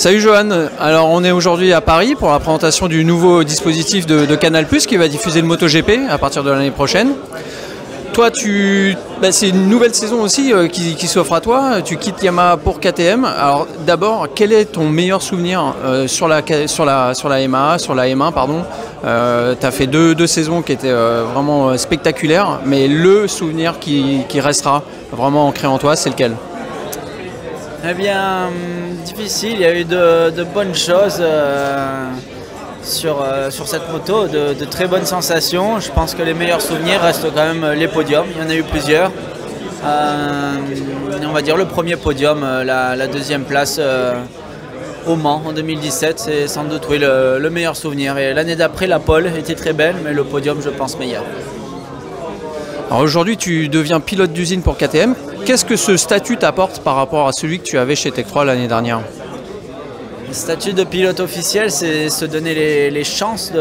Salut Johan, alors on est aujourd'hui à Paris pour la présentation du nouveau dispositif de Canal+, qui va diffuser le MotoGP à partir de l'année prochaine. Toi, c'est une nouvelle saison aussi qui s'offre à toi, tu quittes Yamaha pour KTM. Alors d'abord, quel est ton meilleur souvenir sur la Yamaha, sur la M1 pardon. Tu as fait deux saisons qui étaient vraiment spectaculaires, mais le souvenir qui restera vraiment ancré en toi, c'est lequel ? Eh bien, difficile, il y a eu de bonnes choses sur cette moto, de très bonnes sensations. Je pense que les meilleurs souvenirs restent quand même les podiums, il y en a eu plusieurs. On va dire le premier podium, la deuxième place au Mans en 2017, c'est sans doute oui, le meilleur souvenir. Et l'année d'après, la pole était très belle, mais le podium, je pense, meilleur. Alors aujourd'hui, tu deviens pilote d'usine pour KTM. Qu'est-ce que ce statut t'apporte par rapport à celui que tu avais chez Tech 3 l'année dernière ? Le statut de pilote officiel, c'est se donner les chances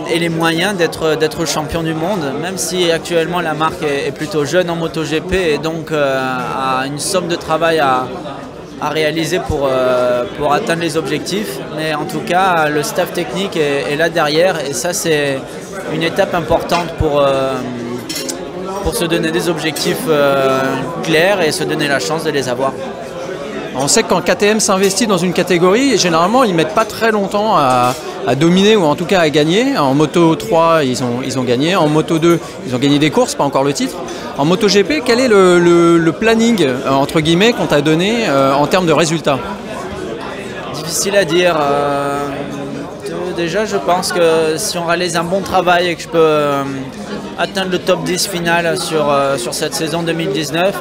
et les moyens d'être champion du monde, même si actuellement la marque est plutôt jeune en MotoGP et donc a une somme de travail à réaliser pour atteindre les objectifs. Mais en tout cas, le staff technique est là derrière et ça, c'est une étape importante pour se donner des objectifs clairs et se donner la chance de les avoir. On sait que quand KTM s'investit dans une catégorie, généralement ils ne mettent pas très longtemps à dominer ou en tout cas à gagner. En Moto 3 ils ont gagné, en Moto 2 ils ont gagné des courses, pas encore le titre. En MotoGP, quel est le planning entre guillemets qu'on t'a donné en termes de résultats? Difficile à dire. Déjà je pense que si on réalise un bon travail et que je peux atteindre le top 10 final sur cette saison 2019,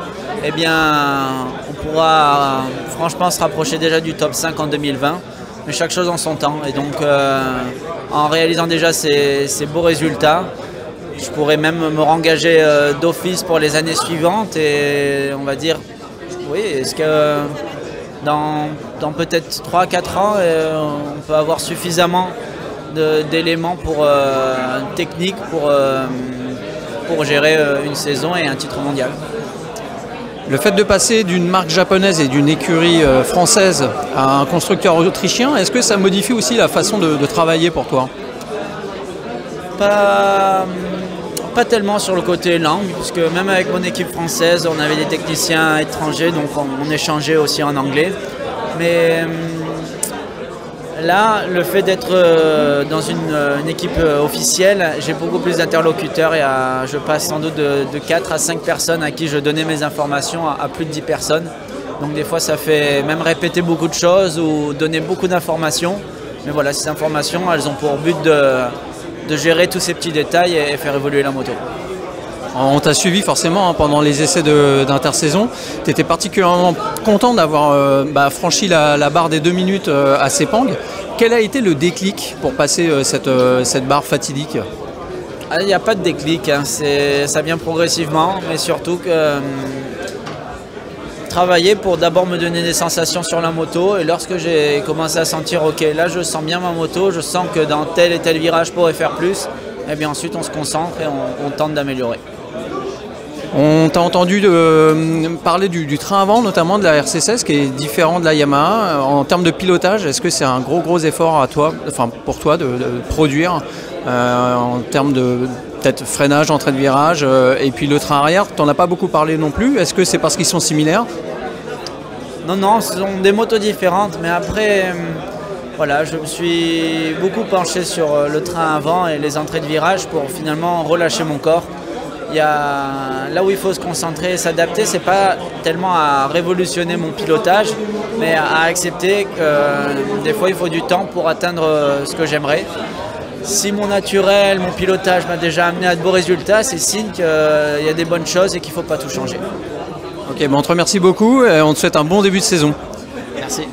eh bien on pourra franchement se rapprocher déjà du top 5 en 2020, mais chaque chose en son temps. Et donc en réalisant déjà ces beaux résultats, je pourrais même me rengager d'office pour les années suivantes et on va dire, oui, est-ce que dans peut-être 3-4 ans, on peut avoir suffisamment d'éléments techniques pour gérer une saison et un titre mondial. Le fait de passer d'une marque japonaise et d'une écurie française à un constructeur autrichien, est-ce que ça modifie aussi la façon de travailler pour toi? Pas tellement sur le côté langue, puisque même avec mon équipe française, on avait des techniciens étrangers, donc on échangeait aussi en anglais. Mais là, le fait d'être dans une équipe officielle, j'ai beaucoup plus d'interlocuteurs et je passe sans doute de 4 à 5 personnes à qui je donnais mes informations à plus de 10 personnes. Donc des fois, ça fait même répéter beaucoup de choses ou donner beaucoup d'informations. Mais voilà, ces informations, elles ont pour but de gérer tous ces petits détails et faire évoluer la moto. On t'a suivi forcément pendant les essais d'intersaison. Tu étais particulièrement content d'avoir franchi la barre des 2 minutes à Sepang. Quel a été le déclic pour passer cette barre fatidique? Il n'y a pas de déclic, hein. Ça vient progressivement, mais surtout que travailler pour d'abord me donner des sensations sur la moto et lorsque j'ai commencé à sentir ok, là je sens bien ma moto, je sens que dans tel et tel virage je pourrais faire plus, et bien ensuite on se concentre et on tente d'améliorer. On t'a entendu parler du train avant, notamment de la RC16 qui est différent de la Yamaha. En termes de pilotage, est-ce que c'est un gros effort pour toi de produire en termes de peut-être freinage, entrée de virage et puis le train arrière, tu n'en as pas beaucoup parlé non plus. Est-ce que c'est parce qu'ils sont similaires? Non, ce sont des motos différentes, mais après, voilà, je me suis beaucoup penché sur le train avant et les entrées de virage pour finalement relâcher mon corps. Là où il faut se concentrer et s'adapter, c'est pas tellement à révolutionner mon pilotage, mais à accepter que des fois il faut du temps pour atteindre ce que j'aimerais. Si mon naturel, mon pilotage m'a déjà amené à de beaux résultats, c'est signe qu'il y a des bonnes choses et qu'il ne faut pas tout changer. Ok, on te remercie beaucoup et on te souhaite un bon début de saison. Merci.